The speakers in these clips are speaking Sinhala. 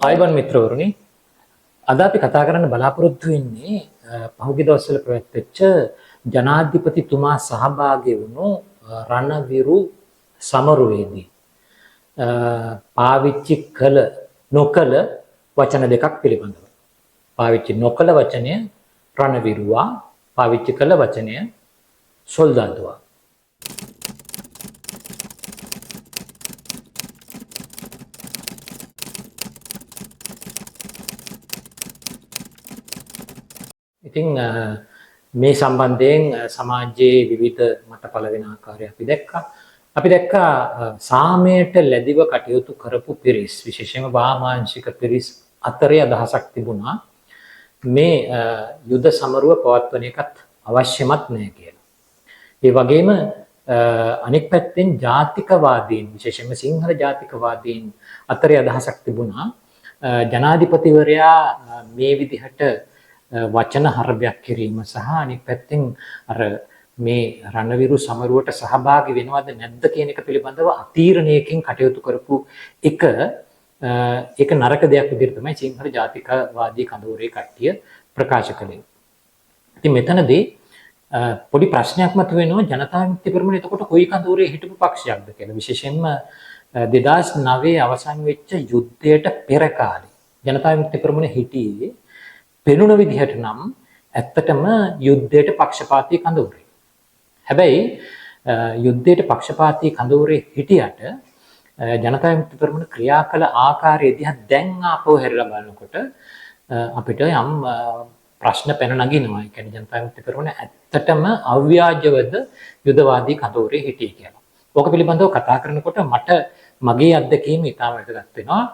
ආයුබෝවන් මිත්‍රවරුනි, අද අපි කතා කරන්න බලාපොරොත්තු වෙන්නේ පහුගිය දවස්වල පැවැත්වෙච්ච ජනාධිපතිතුමා සහභාගී වුණු රණවිරු සමරුවේදී පාවිච්චි කළ නොකළ වචන දෙකක් පිළිබඳව. පාවිච්චි නොකළ වචනය රණවිරුවා, පාවිච්චි කළ වචනය සොල්දාදුවා. ඉතින් මේ සම්බන්ධයෙන් සමාජයේ විවිධ මටපල වෙන ආකාරය අපි දැක්කා. අපි දැක්කා සාමයට ලැබිව කටයුතු කරපු පිරිස්, විශේෂයෙන්ම වාමාංශික පිරිස් අතරේ අදහසක් තිබුණා මේ යුද සමරුව පවත්වන එකත් අවශ්‍යමත් නැහැ කියලා. ඒ වගේම අනෙක් පැත්තෙන් ජාතිකවාදීන්, විශේෂයෙන්ම සිංහල ජාතිකවාදීන් අතරේ අදහසක් තිබුණා ජනාධිපතිවරයා මේ විදිහට වචන හරබයක් කිරීම සහ අනිත් පැත්තෙන් අර මේ රණවිරු සමරුවට සහභාගී වෙනවද නැද්ද කියන එක පිළිබඳව අතීරණයකින් කටයුතු කරපු එක ඒක නරක දෙයක් විදිහට තමයි සිංහල ජාතිකවාදී කඳවුරේ කට්ටිය ප්‍රකාශ කළේ. ඉතින් මෙතනදී පොඩි ප්‍රශ්නයක් මතුවෙනවා ජනතා විමුක්ති පෙරමුණ එතකොට කොයි කඳවුරේ හිටපු පක්ෂයක්ද කියලා. විශේෂයෙන්ම 2009 අවසන් වෙච්ච යුද්ධයට පෙර කාලේ ජනතා විමුක්ති පෙරමුණ හිටියේ පෙනුන විදිහට නම් ඇත්තටම යුද්ධයට පක්ෂපාතී කඳවුරේ. හැබැයි යුද්ධයට පක්ෂපාතී කඳවුරේ හිටියට ජනතා විමුක්ති පෙරමුණ ක්‍රියා කළ ආකාරය දිහා දැන් ආපහු හැරිලා බලනකොට අපිට යම් ප්‍රශ්න පැන නගිනවා. ඒ කියන්නේ ජනතා විමුක්ති පෙරමුණ ඇත්තටම අව්‍යාජවද යුදවාදී කඳවුරේ හිටියේ කියලා. ඕක පිළිබඳව කතා කරනකොට මට මගේ අත්දැකීම ඉතාම වැදගත් වෙනවා.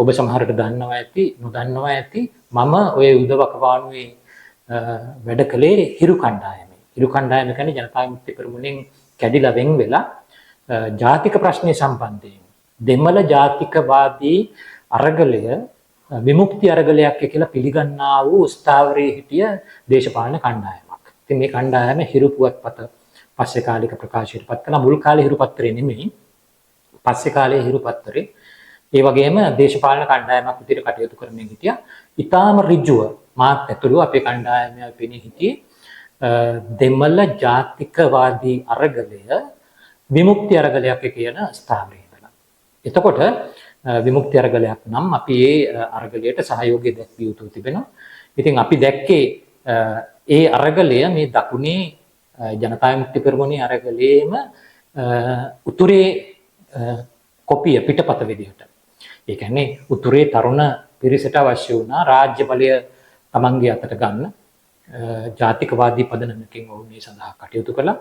ඔබ සමහරට දන්නවා ඇති, නොදන්නවා ඇති. මම ඔය යුද වකවානුවේ වැඩ කළේ හිරු කණ්ඩායමේ. හිරු කණ්ඩායම කියන්නේ ජනතා විමුක්ති පෙරමුණෙන් කැඩිලා වෙන් වෙලා ජාතික ප්‍රශ්නේ සම්බන්ධයෙන් දෙමළ ජාතිකවාදී අරගලය විමුක්ති අරගලයක් කියලා පිළිගන්නා වූ ස්ථාවරයේ හිටිය දේශපාලන කණ්ඩායමක්. ඉතින් මේ කණ්ඩායම හිරු පුවත්පත පස්සේ කාලික ප්‍රකාශයට පත් කළා. මුල් කාලේ හිරු පත්තරේ නෙමෙයි. පස්සේ කාලේ හිරු පත්තරේ ඒ වගේම දේශපාලන කණ්ඩායමක් විදිහට කටයුතු කරමින් හිටියා. ඊටාම ඍජුව මාත් ඇතුළු අපේ කණ්ඩායමේ පෙනී හිටියේ දෙමළ ජාතිකවාදී අරගලය විමුක්ති අරගලයක් කියන ස්ථාවරයේ ඉඳලා. එතකොට විමුක්ති අරගලයක් නම් අපි ඒ අරගලයට සහයෝගය දැක්විය යුතු තිබෙනවා. ඉතින් අපි දැක්කේ ඒ අරගලය මේ දකුණේ ජනතා විමුක්ති පෙරමුණේ අරගලයේම උතුරේ කොපිය පිටපත විදිහට. ඒ කියන්නේ උතුරේ තරුණ පිරිසට අවශ්‍ය වුණා රාජ්‍ය බලය තමන්ගේ අතට ගන්න. ජාතිකවාදී පදනමකින් ඔවුන් මේ සඳහා කටයුතු කළා.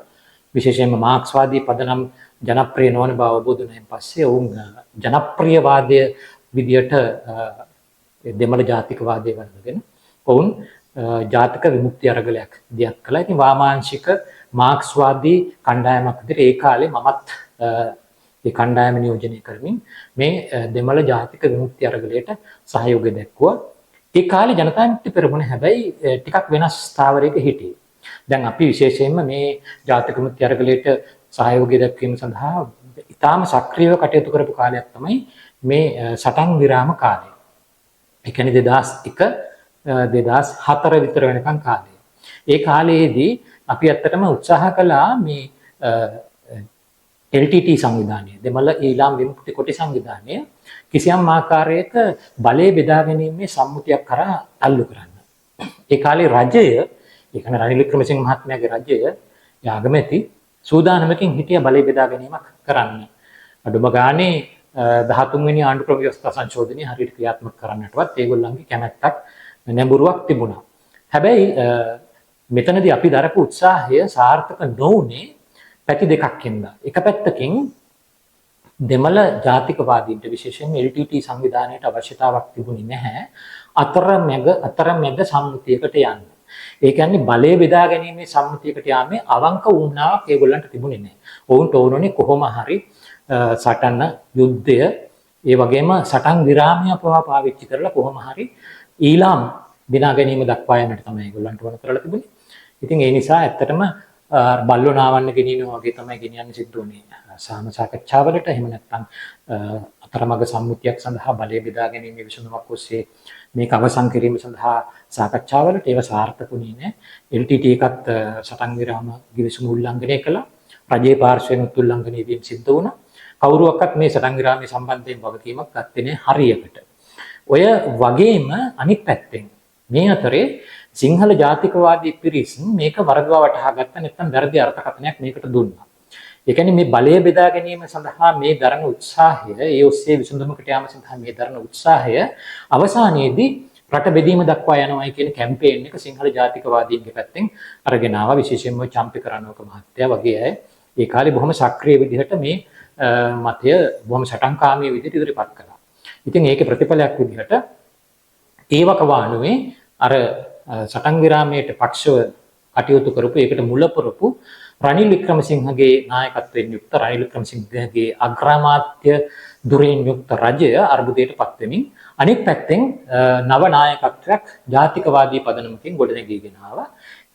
විශේෂයෙන්ම මාක්ස්වාදී පදනම් ජනප්‍රිය නොවන බව අවබෝධ වුණාන් පස්සේ ඔවුන් ජනප්‍රියවාදය විදියට දෙමළ ජාතිකවාදය වර්ධගෙන ඔවුන් ජාතික විමුක්ති අරගලයක් දියත් කළා. ඉතින් වාමාංශික මාක්ස්වාදී කණ්ඩායමක් විදිහට ඒ කාලේ මමත් ඒ කණ්ඩායම නියෝජනය කරමින් මේ දෙමළ ජාතික විමුක්ති අරගලයට සහයෝගය දැක්වුවා. ඒ කාලේ ජනතා විමුක්ති පෙරමුණ හැබැයි ටිකක් වෙනස් ස්ථාවරයක හිටියේ. දැන් අපි විශේෂයෙන්ම මේ ජාතික විමුක්ති අරගලයට සහයෝගය දැක්වීම සඳහා ඉතාම සක්‍රියව කටයුතු කරපු කාලයක් තමයි මේ සටන් විරාම කාලය. ඒ කියන්නේ 2001 2004 විතර වෙනකන් කාලය. ඒ කාලයේදී අපි ඇත්තටම උත්සාහ කළා මේ LTT සංවිධානය, දෙමළ ඊළාම් විමුක්ති කොටි සංවිධානය කිසියම් ආකාරයක බලය බෙදා ගැනීමේ සම්මුතියක් කරා අල්ලු කරන්න. ඒ කාලේ රජය, ඒ කියන්නේ රනිල් වික්‍රමසිංහ මහත්මයාගේ රජය යාගමැති සූදානමකින් හිටිය බලය බෙදා ගැනීමක් කරන්න. අඩුම ගානේ 13 වෙනි ආණ්ඩු ක්‍රම ව්‍යවස්ථා සංශෝධනය හරියට ක්‍රියාත්මක කරන්නටවත් ඒගොල්ලන්ගේ කැමැත්තක් නැඹුරුවක් තිබුණා. හැබැයි මෙතනදී අපි දරපු උත්සාහය සාර්ථක නොවුනේ පැති දෙකක් හින්දා. එක පැත්තකින් දෙමළ ජාතිකවාදීන්ට විශේෂයෙන් LTT සංවිධානයට අවශ්‍යතාවක් තිබුණේ නැහැ අතරමැද සම්මුතියකට යන්න. ඒ කියන්නේ බලය බෙදා ගැනීමේ සම්මුතියකට යාමේ අවංක වුණාවක් ඒගොල්ලන්ට තිබුණේ නැහැ. ඔවුන්ට ඕනෝනේ කොහොම හරි සටන යුද්ධය ඒ වගේම සටන් විරාමය පවා පාවිච්චි කරලා කොහොම හරි ඊළාම් දිනා ගැනීම දක්වා යන්නට තමයි ඒගොල්ලන්ට වන කරලා තිබුණේ. ඉතින් ඒ නිසා ඇත්තටම බල්ලෝ නාවන්න ගෙනියනවා වගේ තමයි ගෙනියන්න සිද්ධ වුනේ සාම සාකච්ඡාවලට. එහෙම නැත්නම් අතරමඟ සම්මුතියක් සඳහා බලය බෙදා ගැනීමේ විසඳුමක් ඔස්සේ මේක අවසන් කිරීම සඳහා සාකච්ඡාවලට ඒව සාර්ථකුනේ නැහැ. LTT එකත් සටන් විරාම ගිවිසුම උල්ලංඝනය කළා. රජයේ පාර්ශ්වයෙන් උල්ලංඝනය වීම සිද්ධ වුණා. කවුරුවක්වත් මේ සටන් විරාමයේ සම්බන්ධයෙන් වගකීමක් ගත්තේ නැහැ හරියකට. ඔය වගේම අනිත් පැත්තෙන් මේ අතරේ සිංහල ජාතිකවාදී පිරිස් මේක වරදවා වටහා ගත්ත නැත්නම් වැරදි අර්ථකථනයක් මේකට දුන්නා. ඒ කියන්නේ මේ බලය බෙදා ගැනීම සඳහා මේ දරන උත්සාහය, ඒ ඔස්සේ විසඳුමකට යාම සඳහා මේ දරන උත්සාහය අවසානයේදී රට බෙදීම දක්වා යනවායි කියන කැම්පේන් එක සිංහල ජාතිකවාදීන්ගේ පැත්තෙන් අරගෙන ආවා. විශේෂයෙන්ම චම්පිකරණෝක මහත්තයා වගේ අය ඒ කාලේ බොහොම සක්‍රීය විදිහට මේ මතය බොහොම සටන්කාමී විදිහට ඉදිරිපත් කළා. ඉතින් ඒකේ ප්‍රතිඵලයක් විදිහට ඒ වකවානුවේ අර සටන් විරාමයට පක්ෂව කටයුතු කරපු ඒකට මුල පුරපු රනිල් වික්‍රමසිංහගේ නායකත්වයෙන් යුක්ත රනිල් වික්‍රමසිංහගේ අග්‍රාමාත්‍ය දුරෙන් යුක්ත රජය අර්බුදයට පත් වෙමින් අනෙක් පැත්තෙන් නව නායකත්වයක් ජාතිකවාදී පදනමකින් ගොඩනැගීගෙන ආවා.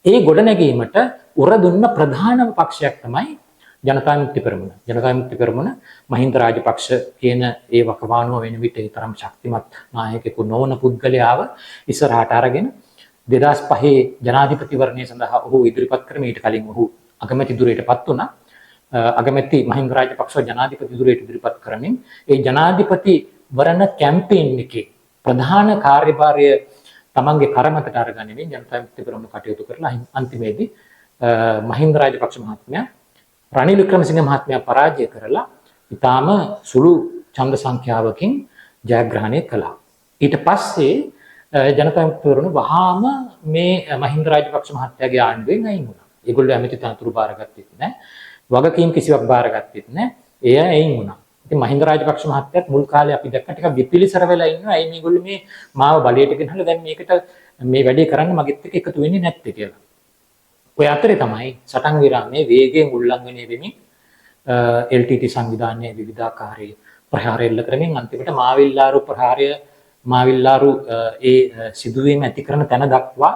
ඒ ගොඩනැගීමට උර දුන්න ප්‍රධානම පක්ෂයක් තමයි ජනතා විමුක්ති පෙරමුණ. ජනතා විමුක්ති පෙරමුණ මහින්ද රාජපක්ෂ කියන ඒ වකවානුව වෙන විට ඒ තරම් ශක්තිමත් නායකයෙකු නොවන පුද්ගලයාව ඉස්සරහට අරගෙන 2005 ජනාධිපතිවරණය සඳහා ඔහු ඉදිරිපත් කරමින් ඊට කලින් ඔහු අගමැති ධුරයටපත් වුණා. අගමැති මහින්ද රාජපක්ෂ ජනාධිපති ධුරයට ඉදිරිපත් කරමින් ඒ ජනාධිපති වරණ කැම්පේන් එකේ ප්‍රධාන කාර්යභාරය තමන්ගේ කරමතට අරගනිමින් ජනතා විමුක්ති පෙරමුණ කටයුතු කරලා අන්තිමේදී මහින්ද රාජපක්ෂ මහත්මයා රනිල් වික්‍රමසිංහ මහත්මයා පරාජය කරලා ඊටාම සුළු ඡන්ද සංඛ්‍යාවකින් ජයග්‍රහණය කළා. ඊට පස්සේ ජනතා විමුක්ති පෙරමුණ වහාම මේ මහින්ද රාජපක්ෂ මහත්තයාගේ ආණ්ඩුවෙන් අයින් වුණා. ඒගොල්ලෝ ඇමති තනතුරු බාරගත්තෙත් නැහැ. වගකීම් කිසිවක් බාරගත්තෙත් නැහැ. එය අයින් වුණා. ඉතින් මහින්ද රාජපක්ෂ මහත්තයාත් මුල් කාලේ අපි දැක්ක ටිකක් විපිලිසර වෙලා ඉන්නවා. ඇයි මේගොල්ලෝ මේ මාව බලයට ගෙනහලා දැන් මේකට මේ වැඩේ කරන්න මගෙත් එක්ක එකතු වෙන්නේ නැත්තේ කියලා. ඔය අතරේ තමයි සටන් විරාමයේ වේගයෙන් උල්ලංඝනය වෙමින් LTT සංවිධානයේ විවිධාකාරී ප්‍රහාර එල්ල කරමින් අන්තිමට මාවිල්ලාරු ඒ සිදුවීම ඇති කරන තැන දක්වා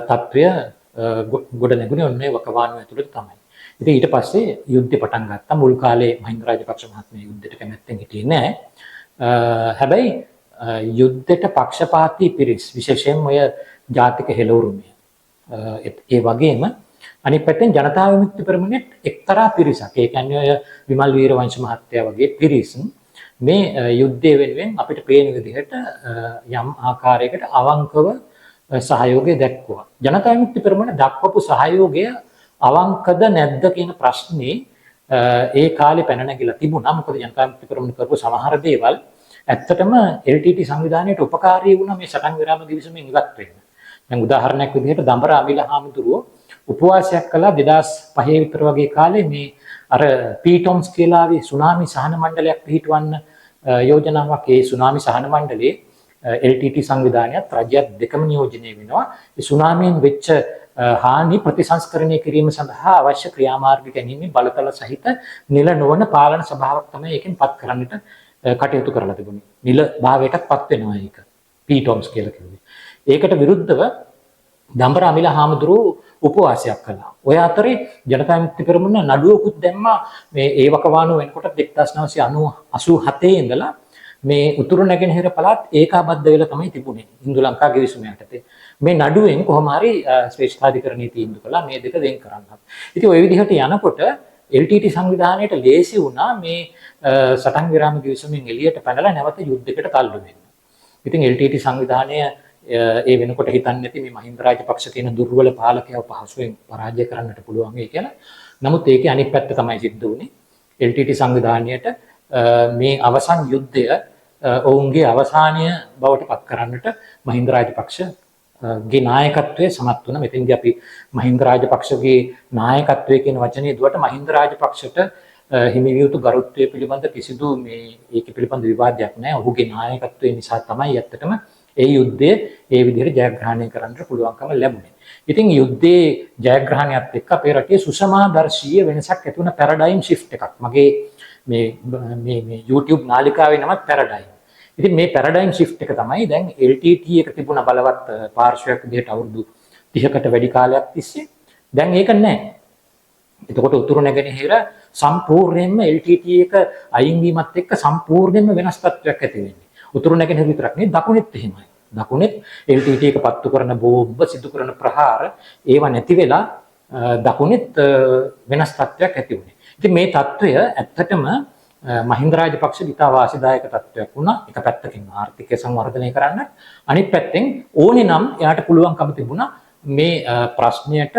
තත්ත්වය ගොඩ නැගුණේ ඔන්නේ වකවානුව ඇතුළත තමයි. ඉතින් ඊට පස්සේ යුද්ධය පටන් ගත්තා. මුල් කාලේ මහින්ද රාජපක්ෂ මහත්මයා යුද්ධයට කැමැත්තෙන් හිටියේ නැහැ. හැබැයි යුද්ධයට පක්ෂපාතී පිරිස් විශේෂයෙන්ම ඔය ජාතික හෙළවුරුමය ඒ වගේම අනිත් පැත්තෙන් ජනතා විමුක්ති පෙරමුණේ එක්තරා පිරිසක්. ඒ කියන්නේ ඔය විමල් වීරවංශ මහත්තයා වගේ පිරිස් මේ යුද්ධය වෙනුවෙන් අපිට පේන විදිහට යම් ආකාරයකට අවංකව සහයෝගය දැක්වුවා. ජනතා විමුක්ති පෙරමුණ දක්වපු සහයෝගය අවංකද නැද්ද කියන ප්‍රශ්නේ ඒ කාලේ පැන නැගිලා තිබුණා. මොකද ජනතා විමුක්ති පෙරමුණ කරපු සමහර දේවල් ඇත්තටම LTT සංවිධානයට උපකාරී වුණා මේ සටන් විරාම දිවිසුමෙන් ඉවත් වෙන්න. දැන් උදාහරණයක් විදිහට දඹර අමිල හාමුදුරුවෝ උපවාසයක් කළා 2005 විතර වගේ කාලේ මේ අර පීටොම්ස් කියලාගේ සුනාමි සහන මණ්ඩලයක් පිහිටවන්න යෝජනාවක්. ඒ සුනාමි සහන මණ්ඩලයේ LTT සංවිධානයත් රජයත් දෙකම නියෝජනය වෙනවා. ඒ සුනාමියෙන් වෙච්ච හානි ප්‍රතිසංස්කරණය කිරීම සඳහා අවශ්‍ය ක්‍රියාමාර්ග ගැනීම බලතල සහිත නිල නොවන පාලන සභාවක් තමයි ඒකෙන් පත් කරන්නට කටයුතු කරලා තිබුණේ. නිල භාවයටත් පත් වෙනවා ඒක. පීටොම්ස් කියලා කිව්වේ. ඒකට විරුද්ධව දඹර අමිල හාමුදුරුවෝ උපවාසයක් කළා. ඔය අතරේ ජනතා විමුක්ති පෙරමුණ නඩුවකුත් දැම්මා මේ ඒ වකවානුව වෙනකොට 1987 ඉඳලා මේ උතුරු නැගෙනහිර පළාත් ඒකාබද්ධ වෙලා තමයි තිබුණේ. ඉන්දු ලංකා ගිවිසුම යටතේ. මේ නඩුවෙන් කොහොම හරි ශ්‍රේෂ්ඨාධිකරණයේ තීන්දුව කළා මේ දෙක වෙන් කරන්න. ඉතින් ওই විදිහට යනකොට LTT සංවිධානයට ලේසි වුණා මේ සටන් විරාම ගිවිසුමෙන් එළියට පැනලා නැවත යුද්ධයකට තල්ලු වෙන්න. ඉතින් LTT සංවිධානය ඒ වෙනකොට හිතන්නේ නැති මේ මහින්ද රාජපක්ෂ කියන දුර්වල පාලකයව පහසුවෙන් පරාජය කරන්නට පුළුවන් වෙයි කියලා. නමුත් ඒකේ අනිත් පැත්ත තමයි සිද්ධ වුනේ. LTT සංවිධානයට මේ අවසන් යුද්ධය ඔවුන්ගේ අවසානය බවට පත් කරන්නට මහින්ද රාජපක්ෂගේ නායකත්වයේ සමත් වුණා. මෙතෙන්දී අපි මහින්ද රාජපක්ෂගේ නායකත්වය කියන වචනේ දුවට මහින්ද රාජපක්ෂට හිමි විය යුතු ගරුත්වය පිළිබඳ කිසිදු මේ ඒක පිළිබඳ විවාදයක් නැහැ. ඔහුගේ නායකත්වය නිසා තමයි ඇත්තටම ඒ යුද්ධය ඒ විදිහට ජයග්‍රහණය කරන්න පුළුවන්කම ලැබුණේ. ඉතින් යුද්ධයේ ජයග්‍රහණයත් එක්ක අපේ රටේ සුසමාදර්ශීය වෙනසක් ඇති වුණ පැරඩයිම් shift එකක්. මගේ මේ YouTube නාලිකාවේ නමත් පැරඩයිම්. ඉතින් මේ පැරඩයිම් shift එක තමයි දැන් LTT එක තිබුණ බලවත් පාර්ශ්වයක් විදිහට අවුරුදු 30කට වැඩි කාලයක් තිස්සේ දැන් ඒක නැහැ. එතකොට උතුරු නැගෙනහිර සම්පූර්ණයෙන්ම LTT එක අයින් වීමත් එක්ක සම්පූර්ණයෙන්ම වෙනස් තත්ත්වයක් ඇති වෙන්නේ. උතුරු නැගෙනහිර විතරක් නෙවෙයි දකුණෙත් එහෙමයි. දකුණෙත් LTT එක පත්තු කරන බෝම්බ සිදු කරන ප්‍රහාර ඒව නැති වෙලා දකුණෙත් වෙනස් තත්ත්වයක් ඇති වුණේ. ඉතින් මේ තත්ත්වය ඇත්තටම මහින්ද රාජපක්ෂ ඉතා වාසිදායක තත්ත්වයක් වුණා. එක පැත්තකින් ආර්ථිකය සංවර්ධනය කරන්න, අනිත් පැත්තෙන් ඕනේ නම් එයාට පුළුවන්කම තිබුණා මේ ප්‍රශ්නයට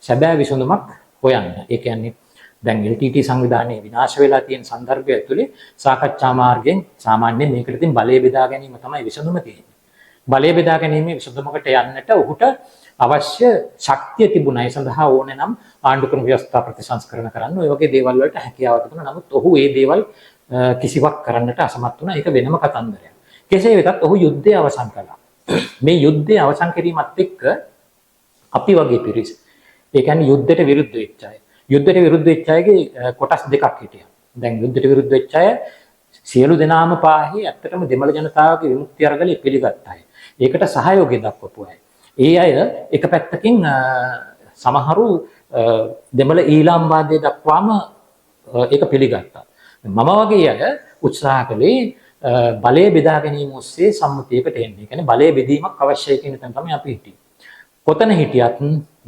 සැබෑ විසඳුමක් හොයන්න. ඒ කියන්නේ දැන් LTT සංවිධානයේ විනාශ වෙලා තියෙන සන්දර්භය ඇතුලේ සාකච්ඡා මාර්ගයෙන් සාමාන්‍යයෙන් මේකට තියෙන බලය බෙදා ගැනීම තමයි විසඳුම තියෙන්නේ. බලය බෙදා ගැනීමේ විසඳුමකට යන්නට ඔහුට අවශ්‍ය ශක්තිය තිබුණා. ඒ සඳහා ඕනේ නම් ආණ්ඩු ක්‍රම ව්‍යවස්ථා ප්‍රතිසංස්කරණ කරන්න ඔය වගේ දේවල් වලට හැකියාව තිබුණා. නමුත් ඔහු ඒ දේවල් කිසිවක් කරන්නට අසමත් වුණා. ඒක වෙනම කතන්දරයක්. කෙසේ වෙතත් ඔහු යුද්ධය අවසන් කළා. මේ යුද්ධය අවසන් කිරීමත් එක්ක අපි වගේ පිරිස, ඒ කියන්නේ යුද්ධයට විරුද්ධ වෙච්ච අය, යුද්ධයට විරුද්ධ වෙච්ච අයගේ කොටස් දෙකක් හිටියා. දැන් යුද්ධයට විරුද්ධ වෙච්ච අය සියලු දෙනාම පාහේ ඇත්තටම දෙමළ ජනතාවගේ විමුක්ති අරගලය පිළිගත් අය. ඒකට සහයෝගය දක්වපු අය. ඒ අය එක පැත්තකින් සමහරු දෙමළ ඊළාම් වාදයේ දක්වාම ඒක පිළිගත්තා. මම වගේ අය උත්සාහ කළේ බලය බෙදා ගැනීම ඔස්සේ සම්මුතියකට එන්නේ. ඒ කියන්නේ බලය බෙදීමක් අවශ්‍යයි කියන තැන තමයි අපි හිටියේ. කොතන හිටියත්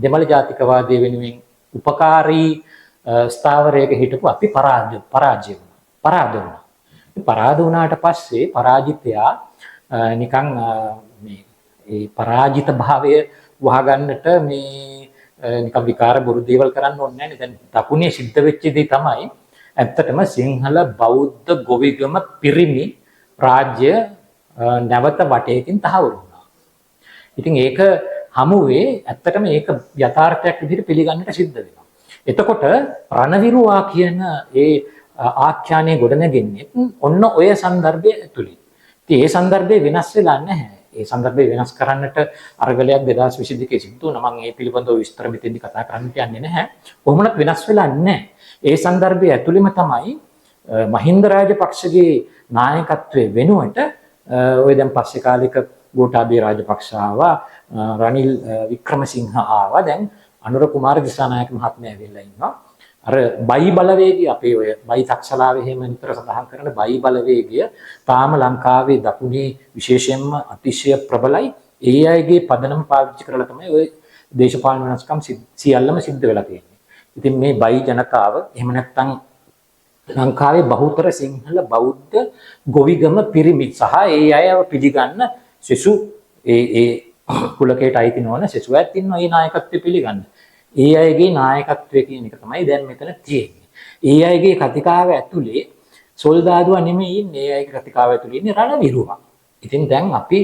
දෙමළ ජාතිකවාදයේ වෙනුවෙන් උපකාරී ස්ථාවරයක හිටපු අපි පරාජය වුණා. පරාද වුණාට පස්සේ පරාජිතයා නිකන් මේ ඒ පරාජිත භාවය වහගන්නට මේ නිකන් විකාර බොරු දේවල් කරන්න ඕනේ නැහැ නේ. දැන් දකුණේ සිද්ධ වෙච්ච දේ තමයි ඇත්තටම සිංහල බෞද්ධ ගොවිගම පිරිමි රාජ්‍ය නැවත වටේකින් තහවුරු වුණා. ඉතින් ඒක හමුවේ ඇත්තටම ඒක යථාර්ථයක් විදිහට පිළිගන්නට සිද්ධ වෙනවා. එතකොට රණවිරුවා කියන ඒ ආඛ්‍යානයේ ගොඩනගෙන්නේ ඔන්න ඔය સંદર્ભය ඇතුළේ. ඉතින් ඒ સંદર્ભය වෙනස් වෙලා නැහැ. ඒ સંદર્ભය වෙනස් කරන්නට අරගලයක් 2022 සිද්ධ වුණා. මම මේ පිළිබඳව විස්තර මෙතෙන්දි කතා කරන්න යන්නේ නැහැ. කොහොමවත් වෙනස් වෙලා නැහැ. ඒ સંદર્ભය ඇතුළෙම තමයි මහින්ද රාජපක්ෂගේ නායකත්වයේ වෙනුවට ඔය දැන් පස්සේ කාලෙක ගෝඨාභය රාජපක්ෂ ආවා, රනිල් වික්‍රමසිංහ ආවා, දැන් අනුර කුමාර දිසානායක මහත්මයා ඇවිල්ලා ඉන්නවා. අර බයි බලවේගය අපේ ඔය බයි තක්ෂලාවේ එහෙම නිතර සඳහන් කරන බයි බලවේගය තාම ලංකාවේ දකුණේ විශේෂයෙන්ම අතිශය ප්‍රබලයි. ඒ අයගේ පදනම පාවිච්චි කරලා තමයි ඔය දේශපාලන වෙනස්කම් සියල්ලම සිද්ධ වෙලා තියෙන්නේ. ඉතින් මේ බයි ජනතාව එහෙම නැත්නම් ලංකාවේ බහුතර සිංහල බෞද්ධ ගොවිගම පිරිමි සහ ඒ අයව පිළිගන්න සෙසු ඒ කුලකයට අයිති නොවන සෙසුවත් ඉන්නවා ඒ නායකත්වය පිළිගන්න. ඒ අයගේ නායකත්වය කියන එක තමයි දැන් මෙතන තියෙන්නේ. ඒ අයගේ කතිකාව ඇතුලේ සොල්දාදුවා නෙමෙයි ඉන්නේ. ඒ අයගේ කතිකාව ඇතුලේ ඉන්නේ රණවිරුවා. ඉතින් දැන් අපි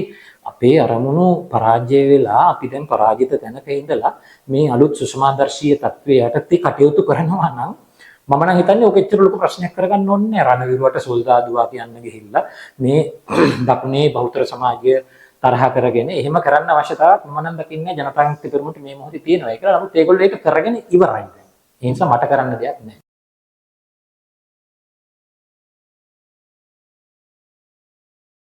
අපේ අරමුණු පරාජය වෙලා අපි දැන් පරාජිත තැනක ඉඳලා මේ අලුත් සුසමාදර්ශීය තත්වයේ යටතේ කටයුතු කරනවා නම් මම නම් හිතන්නේ ඔක එච්චර ලොකු ප්‍රශ්නයක් කරගන්න ඕනේ නැහැ. රණවිරුවට සොල්දාදුවා කියන්න ගිහිල්ලා මේ දකුණේ බහුතර සමාජය තරහ කරගෙන එහෙම කරන්න අවශ්‍යතාවක් මම නම් දකින්නේ ජනතාංශ පෙරමුණට මේ මොහොතේ තියෙනවා. ඒක නමුත් ඒගොල්ලෝ ඒක කරගෙන ඉවරයි දැන්. ඒ නිසා මට කරන්න දෙයක් නැහැ.